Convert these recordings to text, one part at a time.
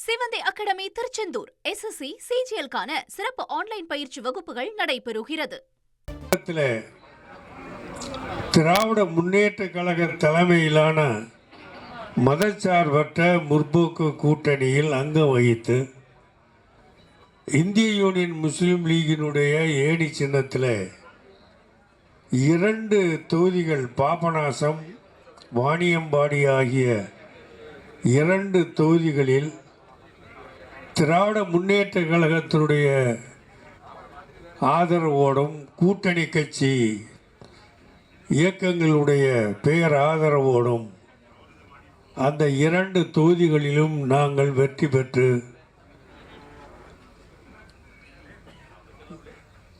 சிவந்தி academy Tiruchendur SSC CGL-க்கான சிறப்பு online பயிற்சி வகுப்புகள் நடைபெறுகிறது. திராவிட முன்னேற்ற கழக தலைமையிலான மதச்சார்பற்ற முற்போக்கு கூட்டணியில் அங்கம் வகித்து இந்திய யூனியன் முஸ்லீம் லீகினுடைய ஏணி சின்னத்தில் 2 தொகுதிகள் பாபநாசம் வாணியம்பாடி ஆகிய 2 தொகுதிகளில் திராவிட முன்னேற்ற கழகத்தினுடைய ஆதரவோடும் கூட்டணி கட்சி இயக்கங்களுடைய பெயர் ஆதரவோடும் அந்த 2 தொகுதிகளிலும் நாங்கள் வெற்றி பெற்று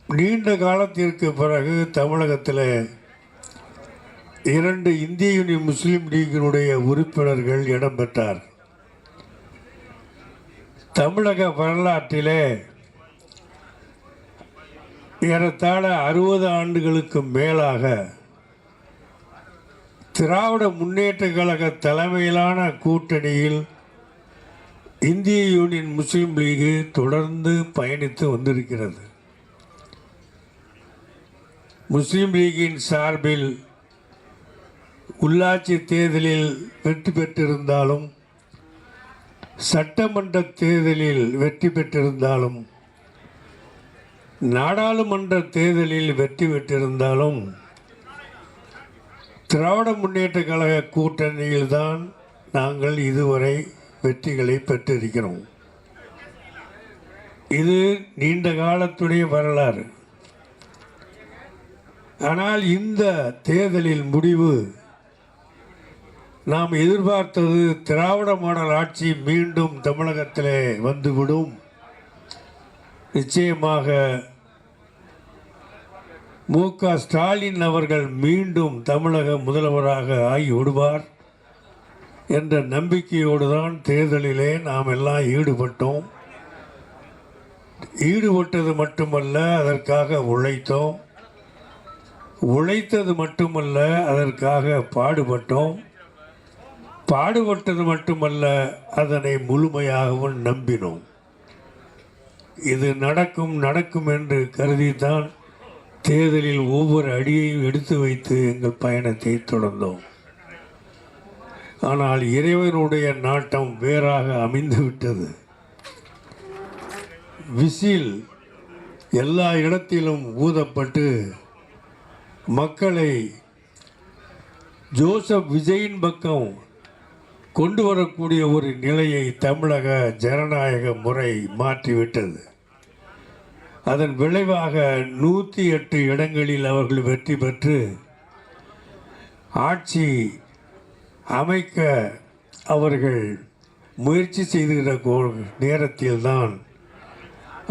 நீண்ட காலத்திற்கு பிறகு தமிழகத்தில் 2 இந்திய யூனியன் முஸ்லீம் லீகினுடைய உறுப்பினர்கள் இடம்பெற்றார். தமிழக வரலாற்றிலே ஏறத்தாழ 60 ஆண்டுகளுக்கு மேலாக திராவிட முன்னேற்ற கழக தலைமையிலான கூட்டணியில் இந்திய யூனியன் முஸ்லீம் லீகு தொடர்ந்து பயணித்து வந்திருக்கிறது. முஸ்லீம் லீகின் சார்பில் உள்ளாட்சி தேர்தலில் வெற்றி பெற்றிருந்தாலும் சட்டமன்ற தேர்தலில் வெற்றி பெற்றிருந்தாலும் நாடாளுமன்ற தேர்தலில் வெற்றி பெற்றிருந்தாலும் திராவிட முன்னேற்ற கழக கூட்டணியில்தான் நாங்கள் இதுவரை வெற்றிகளை பெற்றிருக்கிறோம். இது நீண்ட காலத்துடைய வரலாறு. ஆனால் இந்த தேர்தலில் முடிவு நாம் எதிர்பார்த்தது திராவிட மாடல் ஆட்சி மீண்டும் தமிழகத்திலே வந்துவிடும், நிச்சயமாக மு.க. ஸ்டாலின் அவர்கள் மீண்டும் தமிழக முதல்வராக ஆகி விடுவார் என்ற நம்பிக்கையோடு தான் தேர்தலிலே நாம் எல்லாம் ஈடுபட்டோம். ஈடுபட்டது மட்டுமல்ல, அதற்காக உழைத்தோம். உழைத்தது மட்டுமல்ல, அதற்காக பாடுபட்டோம். பாடுபட்டது மட்டுமல்ல, அதனை முழுமையாகவும் நம்பினோம். இது நடக்கும் என்று கருதித்தான் தேர்தலில் ஒவ்வொரு அடியையும் எடுத்து வைத்து எங்கள் பயணத்தை தொடர்ந்தோம். ஆனால் இறைவனுடைய நாட்டம் வேறாக அமைந்துவிட்டது. விசில் எல்லா இடத்திலும் ஊதப்பட்டு மக்களை ஜோசப் விஜயின் பக்கம் கொண்டு வரக்கூடிய ஒரு நிலையை தமிழக ஜனநாயக முறை மாற்றிவிட்டது. அதன் விளைவாக 108 இடங்களில் அவர்கள் வெற்றி பெற்று ஆட்சி அமைக்க அவர்கள் முயற்சி செய்துகிற நேரத்தில்தான்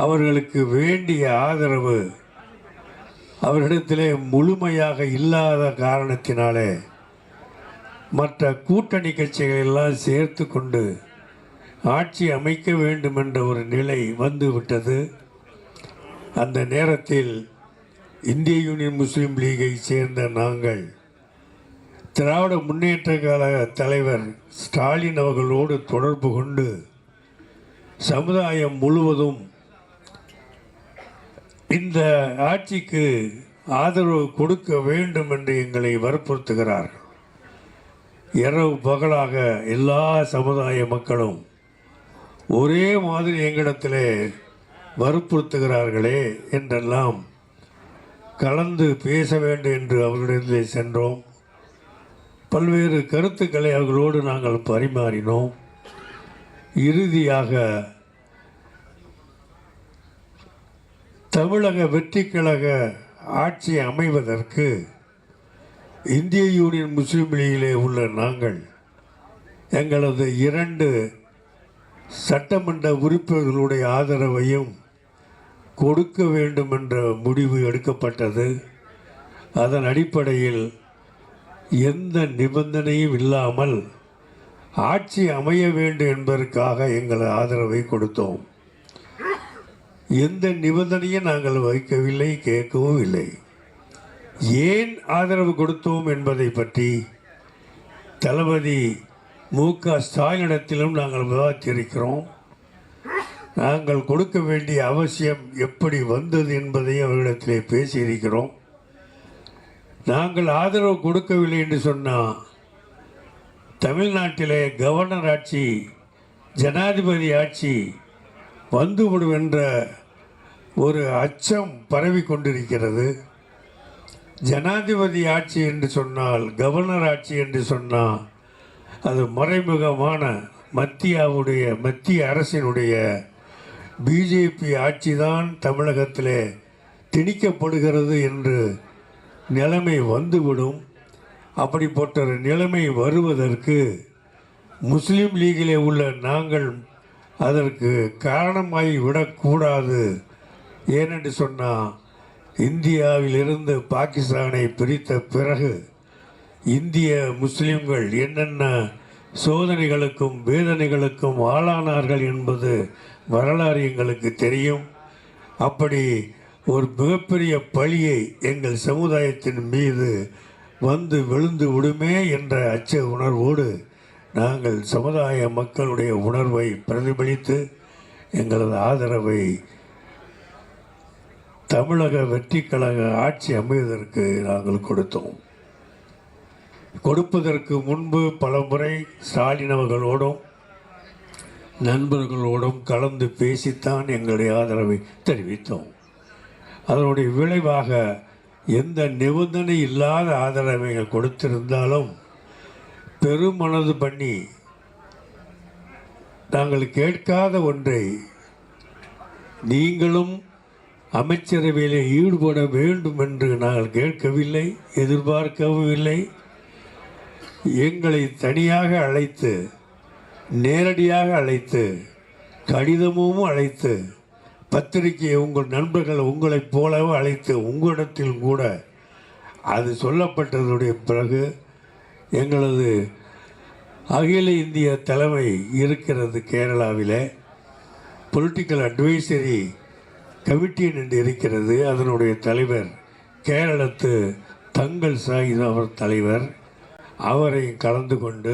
அவர்களுக்கு வேண்டிய ஆதரவு அவரிடத்திலே முழுமையாக இல்லாத காரணத்தினாலே மற்ற கூட்டணி கட்சிகள் எல்லாம் சேர்த்து கொண்டு ஆட்சி அமைக்க வேண்டும் என்ற ஒரு நிலை வந்துவிட்டது. அந்த நேரத்தில் இந்திய யூனியன் முஸ்லீம் லீகை சேர்ந்த நாங்கள் திராவிட முன்னேற்ற கழக தலைவர் ஸ்டாலின் அவர்களோடு தொடர்பு கொண்டு சமுதாயம் முழுவதும் இந்த ஆட்சிக்கு ஆதரவு கொடுக்க வேண்டும் என்று எங்களை வற்புறுத்துகிறார்கள். இரவு பகலாக எல்லா சமுதாய மக்களும் ஒரே மாதிரி எங்களிடத்திலே வற்புறுத்துகிறார்களே என்றெல்லாம் கலந்து பேச வேண்டும் என்று அவர்களிடத்திலே சென்றோம். பல்வேறு கருத்துக்களை அவர்களோடு நாங்கள் பரிமாறினோம். இறுதியாக தமிழக வெற்றி கழக ஆட்சி அமைவதற்கு இந்திய யூனியன் முஸ்லீம் லீகிலே உள்ள நாங்கள் எங்களது 2 சட்டமன்ற உறுப்பினர்களுடைய ஆதரவையும் கொடுக்க வேண்டும் என்ற முடிவு எடுக்கப்பட்டது. அதன் அடிப்படையில் எந்த நிபந்தனையும் இல்லாமல் ஆட்சி அமைய வேண்டும் என்பதற்காக எங்கள் ஆதரவை கொடுத்தோம். எந்த நிபந்தனையும் நாங்கள் வைக்கவில்லை, கேட்கவும் இல்லை. ஏன் ஆதரவு கொடுத்தோம் என்பதை பற்றி தளபதி மு.க. ஸ்டாலினிடத்திலும் நாங்கள் விவாதித்திருக்கிறோம். நாங்கள் கொடுக்க வேண்டிய அவசியம் எப்படி வந்தது என்பதை அவர்களிடத்திலே பேசியிருக்கிறோம். நாங்கள் ஆதரவு கொடுக்கவில்லை என்று சொன்னால் தமிழ்நாட்டிலே கவர்னர் ஆட்சி, ஜனாதிபதி ஆட்சி வந்துவிடும் என்ற ஒரு அச்சம் பரவி கொண்டிருக்கிறது. ஜனாதிபதி ஆட்சி என்று சொன்னால், கவர்னர் ஆட்சி என்று சொன்னால் அது மறைமுகமான மத்திய அரசினுடைய பிஜேபி ஆட்சி தான் தமிழகத்திலே திணிக்கப்படுகிறது என்று நிலைமை வந்துவிடும். அப்படிப்பட்ட ஒரு நிலைமை வருவதற்கு முஸ்லீம் லீகிலே உள்ள நாங்கள் அதற்கு காரணமாகி விடக்கூடாது. ஏனென்று சொன்னால், இந்தியாவிலிருந்து பாகிஸ்தானை பிரித்த பிறகு இந்திய முஸ்லீம்கள் என்னென்ன சோதனைகளுக்கும் வேதனைகளுக்கும் ஆளானார்கள் என்பது வரலாறு எங்களுக்கு தெரியும். அப்படி ஒரு மிகப்பெரிய பழியை எங்கள் சமுதாயத்தின் மீது வந்து விழுந்து விடுமே என்ற அச்ச உணர்வோடு நாங்கள் சமுதாய மக்களுடைய உணர்வை பிரதிபலித்து எங்களது ஆதரவை தமிழக வெற்றி கழக ஆட்சி அமைவதற்கு நாங்கள் கொடுத்தோம். கொடுப்பதற்கு முன்பு பலமுறை ஸ்டாலின் அவர்களோடும் நண்பர்களோடும் கலந்து பேசித்தான் எங்களுடைய ஆதரவை தெரிவித்தோம். அதனுடைய விளைவாக எந்த நிபந்தனை இல்லாத ஆதரவை கொடுத்திருந்தாலும் பெருமனது பண்ணி நாங்கள் கேட்காத ஒன்றை நீங்களும் அமைச்சரவையில் ஈடுபட வேண்டும் என்று நாங்கள் கேட்கவில்லை, எதிர்பார்க்கவும் இல்லை. எங்களை தனியாக அழைத்து, நேரடியாக அழைத்து, கடிதமும் அழைத்து, பத்திரிகையை உங்கள் நண்பர்கள் உங்களைப் போலவே அழைத்து உங்களிடத்தில் கூட அது சொல்லப்பட்டதுடைய பிறகு எங்களது அகில இந்திய தலைமை இருக்கிறது கேரளாவில், பொலிட்டிக்கல் அட்வைசரி கமிட்டி என்று இருக்கிறது. அதனுடைய தலைவர் கேரளத்து தங்கள் சாகித் அவர் தலைவர். அவரை கலந்து கொண்டு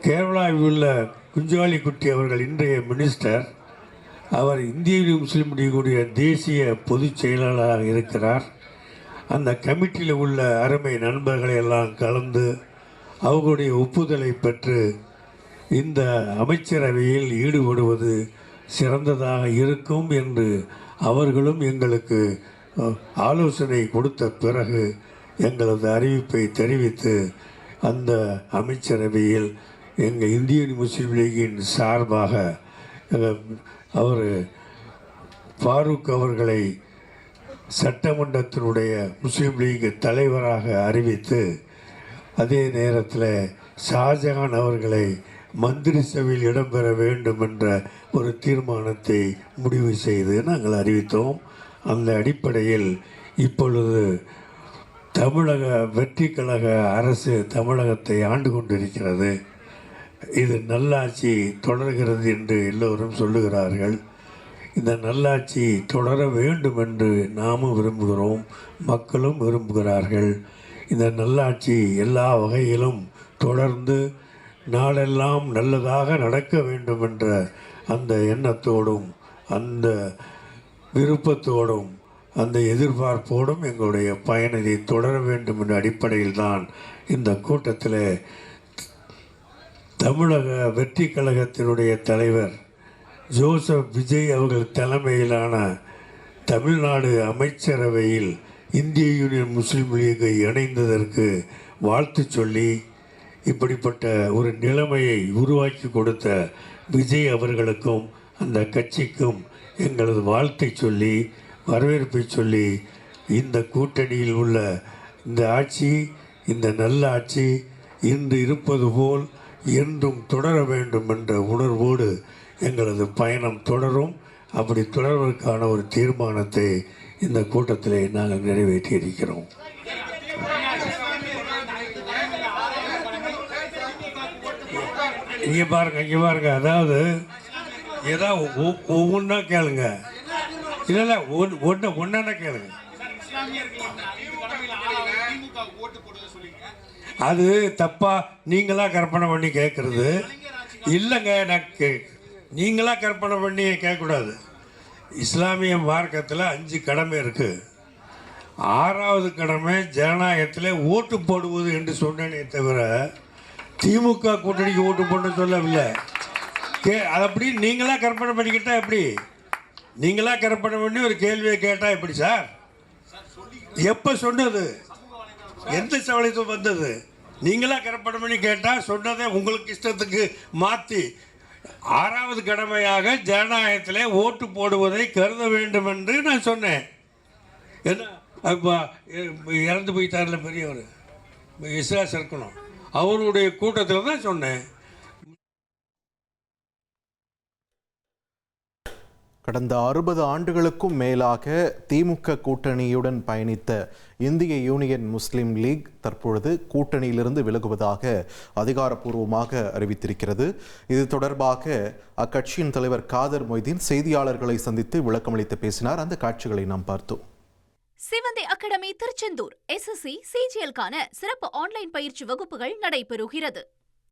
கேரளாவில் உள்ள குஞ்சாலிக்குட்டி அவர்கள் இன்றைய மினிஸ்டர், அவர் இந்திய முஸ்லீம் லீகுடைய தேசிய பொதுச் செயலாளராக இருக்கிறார். அந்த கமிட்டியில் உள்ள அருமை நண்பர்களை எல்லாம் கலந்து அவர்களுடைய ஒப்புதலை பெற்று இந்த அமைச்சரவையில் ஈடுபடுவது சிறந்ததாக இருக்கும் என்று அவர்களும் எங்களுக்கு ஆலோசனை கொடுத்த பிறகு எங்களது அறிவிப்பை தெரிவித்து அந்த அமைச்சரவையில் எங்கள் இந்திய முஸ்லீம் லீகின் சார்பாக அவர் ஃபாரூக் அவர்களை சட்டமன்றத்தினுடைய முஸ்லீம் லீக் தலைவராக அறிவித்து, அதே நேரத்தில் ஷாஜகான் அவர்களை மந்திரி சபையில் இடம்பெற வேண்டும் என்ற ஒரு தீர்மானத்தை முடிவு செய்து நாங்கள் அறிவித்தோம். அந்த அடிப்படையில் இப்பொழுது தமிழக வெற்றி கழக அரசு தமிழகத்தை ஆண்டு கொண்டிருக்கிறது. இது நல்லாட்சி தொடர்கிறது என்று எல்லோரும் சொல்லுகிறார்கள். இந்த நல்லாட்சி தொடர வேண்டும் என்று நாமும் விரும்புகிறோம், மக்களும் விரும்புகிறார்கள். இந்த நல்லாட்சி எல்லா வகையிலும் தொடர்ந்து நாளெல்லாம் நல்லதாக நடக்க வேண்டும் என்ற அந்த எண்ணத்தோடும் அந்த விருப்பத்தோடும் அந்த எதிர்பார்ப்போடும் எங்களுடைய பயணத்தை தொடர வேண்டும் என்ற அடிப்படையில் தான் இந்த கூட்டத்தில் தமிழக வெற்றி கழகத்தினுடைய தலைவர் ஜோசப் விஜய் அவர்கள் தலைமையிலான தமிழ்நாடு அமைச்சரவையில் இந்திய யூனியன் முஸ்லீம் லீகை இணைந்ததற்கு வாழ்த்து சொல்லி, இப்படிப்பட்ட ஒரு நிலைமையை உருவாக்கி கொடுத்த விஜய் அவர்களுக்கும் அந்த கட்சிக்கும் எங்களது வாழ்த்தை சொல்லி வரவேற்பை சொல்லி, இந்த கூட்டணியில் உள்ள இந்த ஆட்சி, இந்த நல்ல ஆட்சி இன்று இருப்பது போல் என்றும் தொடர வேண்டும் என்ற உணர்வோடு எங்களது பயணம் தொடரும். அப்படி தொடர்வதற்கான ஒரு தீர்மானத்தை இந்த கூட்டத்திலே நாங்கள் நிறைவேற்றியிருக்கிறோம். இங்கே பாருங்க, அதாவது ஏதாவது ஒவ்வொன்றா கேளுங்க. இல்லை ஒன்றா கேளுங்க. அது தப்பா நீங்களா கற்பனை பண்ணி கேட்கறது இல்லைங்க. நான் நீங்களாக கற்பனை பண்ணி கேட்கக்கூடாது. இஸ்லாமிய மார்க்கத்தில் 5 கடமை இருக்குது. 6வது கடமை ஜனநாயகத்தில் ஓட்டு போடுவது என்று சொன்னேனே தவிர திமுக கூட்டணிக்கு ஓட்டு போட சொல்லவில்லை. அது அப்படி நீங்களாக கற்பனை பண்ணிக்கிட்டா எப்படி? நீங்களாக கற்பனை பண்ணி ஒரு கேள்வியை கேட்டால் எப்படி சார்? எப்போ சொன்னது? எந்த சவலத்தில் வந்தது? நீங்களாக கற்பனை பண்ணி கேட்டால் சொன்னதை உங்களுக்கு இஷ்டத்துக்கு மாற்றி 6வது கடமையாக ஜனநாயகத்திலே ஓட்டு போடுவதை கருத வேண்டும் என்று நான் சொன்னேன். என்ன இப்போ இறந்து போயிட்டார்ல பெரியவர் இஸ்ராஸ் இருக்கணும், அவருடைய கூட்டத்தில் தான் சொன்னேன். கடந்த 60 ஆண்டுகளுக்கும் மேலாக திமுக கூட்டணியுடன் பயணித்த இந்திய யூனியன் முஸ்லீம் லீக் தற்பொழுது கூட்டணியிலிருந்து விலகுவதாக அதிகாரப்பூர்வமாக அறிவித்திருக்கிறது. இது தொடர்பாக அக்கட்சியின் தலைவர் காதர் மொய்தீன் செய்தியாளர்களை சந்தித்து விளக்கமளித்து பேசினார். அந்த காட்சிகளை நாம் பார்த்தோம். சிவந்தி அகாடமி திருச்செந்தூர் SSC CGL-க்கான சிறப்பு ஆன்லைன் பயிற்சி வகுப்புகள் நடைபெறுகிறது.